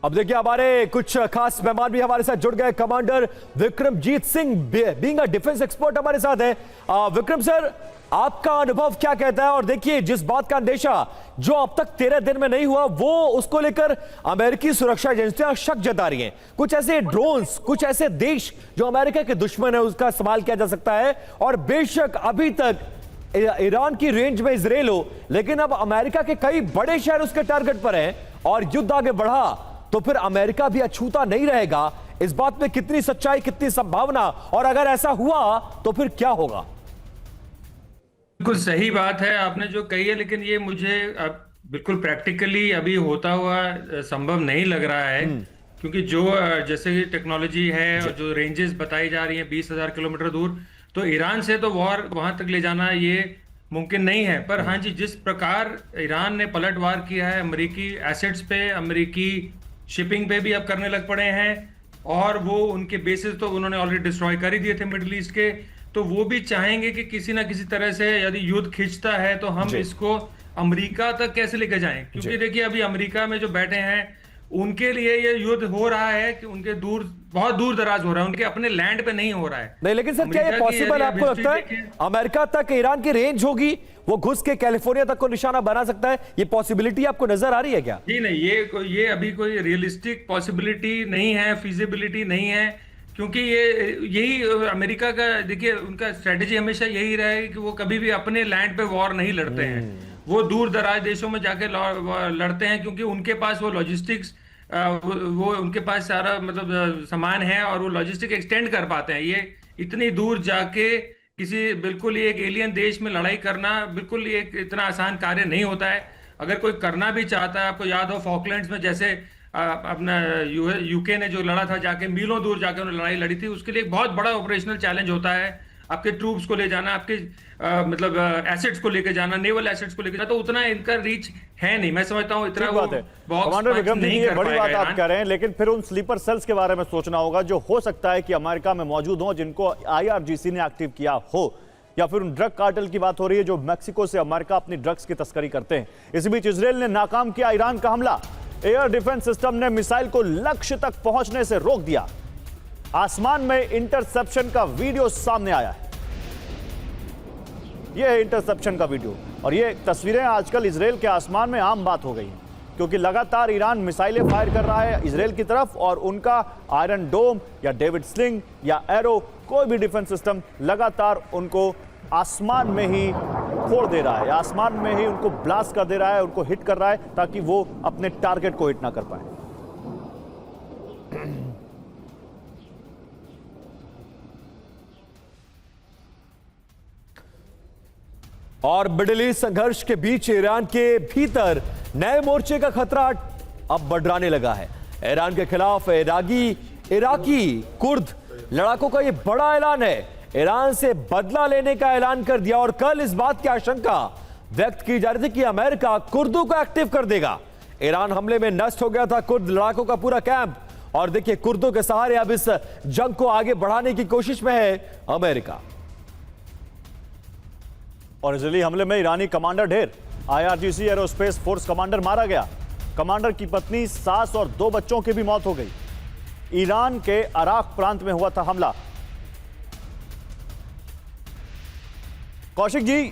अब देखिए हमारे कुछ खास मेहमान भी हमारे साथ जुड़ गए। Commander Vikramjit Singh being a defence expert हमारे साथ है। विक्रम सर, आपका अनुभव क्या कहता है? और देखिए, जिस बात का अंदेशा जो अब तक 13 दिन में नहीं हुआ, वो उसको लेकर अमेरिकी सुरक्षा एजेंसियां शक जता रही हैं। कुछ ऐसे ड्रोन्स, कुछ ऐसे देश जो अमेरिका के दुश्मन है, उसका इस्तेमाल किया जा सकता है। और बेशक अभी तक ईरान की रेंज में इजराइल हो, लेकिन अब अमेरिका के कई बड़े शहर उसके टारगेट पर हैं और युद्ध आगे बढ़ा तो फिर अमेरिका भी अछूता नहीं रहेगा। इस बात में कितनी सच्चाई, कितनी संभावना, और अगर ऐसा हुआ तो फिर क्या होगा? बिल्कुल सही बात है आपने जो कही है, लेकिन ये मुझे बिल्कुल प्रैक्टिकली अभी होता हुआ संभव नहीं लग रहा है। क्योंकि जो जैसे टेक्नोलॉजी है और जो रेंजेस बताई जा रही हैं 20,000 किलोमीटर दूर, तो ईरान से तो वॉर वहां तक ले जाना ये मुमकिन नहीं है। पर हाँ जी, जिस प्रकार ईरान ने पलटवार किया है अमेरिकी एसेट्स पे, अमेरिकी शिपिंग पे भी अब करने लग पड़े हैं, और वो उनके बेसिस तो उन्होंने ऑलरेडी डिस्ट्रॉय कर ही दिए थे मिडिल ईस्ट के। तो वो भी चाहेंगे कि किसी ना किसी तरह से यदि युद्ध खिंचता है तो हम इसको अमेरिका तक कैसे लेकर जाएं। क्योंकि देखिए, अभी अमेरिका में जो बैठे हैं उनके लिए ये युद्ध हो रहा है कि उनके बहुत दूर दराज हो रहा है, उनके अपने लैंड पे नहीं हो रहा है। नहीं, लेकिन सर क्या ये पॉसिबल आपको लगता है अमेरिका तक ईरान की रेंज होगी, वो घुस के कैलिफोर्निया तक को निशाना बना सकता है? ये पॉसिबिलिटी आपको नजर आ रही है क्या? जी नहीं, ये अभी कोई रियलिस्टिक पॉसिबिलिटी नहीं है, फिजिबिलिटी नहीं है। क्योंकि यही अमेरिका का, देखिए उनका स्ट्रेटेजी हमेशा यही रहा है कि वो कभी भी अपने लैंड पे वॉर नहीं लड़ते हैं, वो दूर दराज देशों में जाके लड़ते हैं। क्योंकि उनके पास वो लॉजिस्टिक्स, वो उनके पास सारा मतलब सामान है और वो लॉजिस्टिक एक्सटेंड कर पाते हैं। ये इतनी दूर जाके किसी बिल्कुल ही एक एलियन देश में लड़ाई करना बिल्कुल ही एक इतना आसान कार्य नहीं होता है। अगर कोई करना भी चाहता है, आपको याद हो फॉकलैंड्स में जैसे अपना यूके ने जो लड़ा था, जाके मीलों दूर जाके उन्होंने लड़ाई लड़ी थी, उसके लिए एक बहुत बड़ा ऑपरेशनल चैलेंज होता है आपके ट्रूप्स को ले जाना, आपके मतलब एसेट्स को लेके जाना, नेवल एसेट्स को लेके जाना। तो उतना इनका रीच है नहीं, मैं समझता हूँ इतना वो कमांडर विक्रम जी, ये बड़ी बात आप कह रहे हैं, लेकिन फिर उन स्लीपर सेल्स के बारे में सोचना होगा जो हो सकता है कि अमेरिका में मौजूद हो, जिनको IRGC ने एक्टिव किया हो, या फिर उन ड्रग कार्टेल की बात हो रही है जो मैक्सिको से अमेरिका अपनी ड्रग्स की तस्करी करते हैं। इसी बीच इजराइल ने नाकाम किया ईरान का हमला। एयर डिफेंस सिस्टम ने मिसाइल को लक्ष्य तक पहुंचने से रोक दिया। आसमान में इंटरसेप्शन का वीडियो सामने आया है। यह है इंटरसेप्शन का वीडियो, और ये तस्वीरें आजकल इजराइल के आसमान में आम बात हो गई हैं, क्योंकि लगातार ईरान मिसाइलें फायर कर रहा है इजराइल की तरफ, और उनका आयरन डोम या डेविड स्लिंग या एरो, कोई भी डिफेंस सिस्टम लगातार उनको आसमान में ही फोड़ दे रहा है, आसमान में ही उनको ब्लास्ट कर दे रहा है, उनको हिट कर रहा है, ताकि वो अपने टारगेट को हिट ना कर पाए। और मिडिल ईस्ट संघर्ष के बीच ईरान के भीतर नए मोर्चे का खतरा अब बढ़ने लगा है। ईरान के खिलाफ इराकी कुर्द लड़ाकों का यह बड़ा ऐलान है। ईरान से बदला लेने का ऐलान कर दिया, और कल इस बात की आशंका व्यक्त की जा रही थी कि अमेरिका कुर्दों को एक्टिव कर देगा। ईरान हमले में नष्ट हो गया था कुर्द लड़ाकों का पूरा कैंप, और देखिए कुर्दों के सहारे अब इस जंग को आगे बढ़ाने की कोशिश में है अमेरिका। और इजरायली हमले में ईरानी कमांडर ढेर, IRGC एरोस्पेस फोर्स कमांडर मारा गया। कमांडर की पत्नी, सास और 2 बच्चों की भी मौत हो गई। ईरान के अराक प्रांत में हुआ था हमला। कौशिक जी,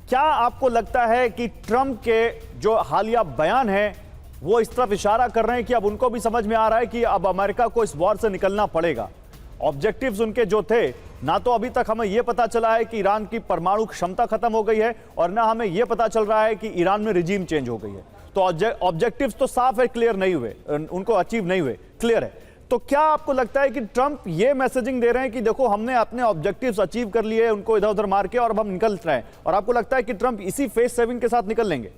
क्या आपको लगता है कि ट्रंप के जो हालिया बयान है वो इस तरफ इशारा कर रहे हैं कि अब उनको भी समझ में आ रहा है कि अब अमेरिका को इस वॉर से निकलना पड़ेगा? ऑब्जेक्टिव्स उनके जो थे, ना तो अभी तक हमें यह पता चला है कि ईरान की परमाणु क्षमता खत्म हो गई है, और ना हमें यह पता चल रहा है कि ईरान में रिजीम चेंज हो गई है। तो ऑब्जेक्टिव्स तो साफ है, क्लियर नहीं हुए, उनको अचीव नहीं हुए, क्लियर है। तो क्या आपको लगता है कि ट्रंप ये मैसेजिंग दे रहे हैं कि देखो हमने अपने ऑब्जेक्टिव्स अचीव कर लिए, उनको इधर उधर मार के, और अब हम निकल रहे हैं? और आपको लगता है कि ट्रंप इसी फेस सेविंग के साथ निकल लेंगे?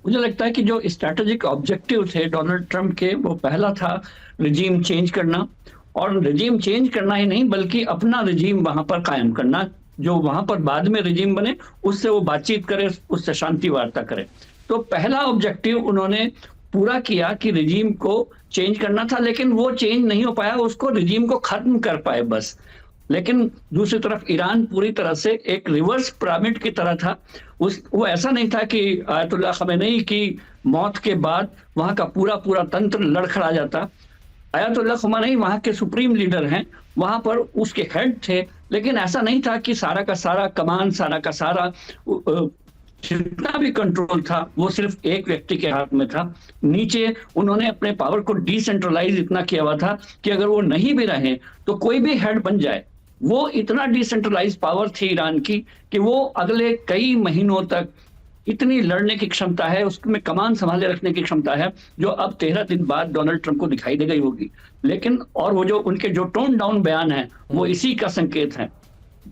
मुझे लगता है कि जो स्ट्रैटेजिक ऑब्जेक्टिव थे डोनाल्ड ट्रंप के, वो पहला था रिजीम चेंज करना, और रिजीम चेंज करना ही नहीं बल्कि अपना रिजीम वहां पर कायम करना, जो वहां पर बाद में रिजीम बने उससे वो बातचीत करे, उससे शांति वार्ता करे। तो पहला ऑब्जेक्टिव उन्होंने पूरा किया कि रिजीम को चेंज करना था, लेकिन वो चेंज नहीं हो पाया, उसको रिजीम को खत्म कर पाए बस। लेकिन दूसरी तरफ ईरान पूरी तरह से एक रिवर्स पिरामिड की तरह था। वो ऐसा नहीं था कि आयतुल्लाह खमेनी की मौत के बाद वहां का पूरा पूरा तंत्र लड़खड़ा जाता। आयतुल्लाह खमेनी वहां के सुप्रीम लीडर हैं, वहां पर उसके हेड थे, लेकिन ऐसा नहीं था कि सारा का सारा कमान, सारा का सारा जितना भी कंट्रोल था वो सिर्फ एक व्यक्ति के हाथ में था। नीचे उन्होंने अपने पावर को डिसेंट्रलाइज इतना किया हुआ था कि अगर वो नहीं भी रहे तो कोई भी हेड बन जाए। वो इतना डिसेंट्रलाइज पावर थी ईरान की कि वो अगले कई महीनों तक इतनी लड़ने की क्षमता है, उसमें कमान संभाले रखने की क्षमता है, जो अब 13 दिन बाद डोनाल्ड ट्रंप को दिखाई दे गई होगी। लेकिन और वो जो उनके जो टोन डाउन बयान है वो इसी का संकेत है।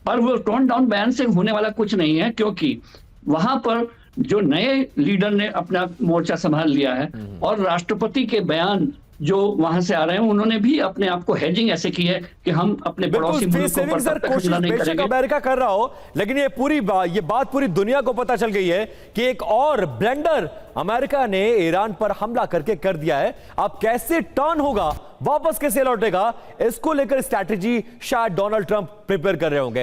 पर वो टोन डाउन बयान से होने वाला कुछ नहीं है, क्योंकि वहां पर जो नए लीडर ने अपना मोर्चा संभाल लिया है और राष्ट्रपति के बयान जो वहां से आ रहे हैं, उन्होंने भी अपने आप को हेजिंग ऐसे की है कि हम अपने पड़ोसी मुल्कों पर तब तक हमला नहीं करेंगे। अमेरिका कर रहा हो, लेकिन ये बात पूरी दुनिया को पता चल गई है कि एक और ब्लेंडर अमेरिका ने ईरान पर हमला करके कर दिया है। अब कैसे टर्न होगा, वापस कैसे लौटेगा, इसको लेकर स्ट्रैटेजी शायद डोनाल्ड ट्रंप प्रिपेयर कर रहे होंगे।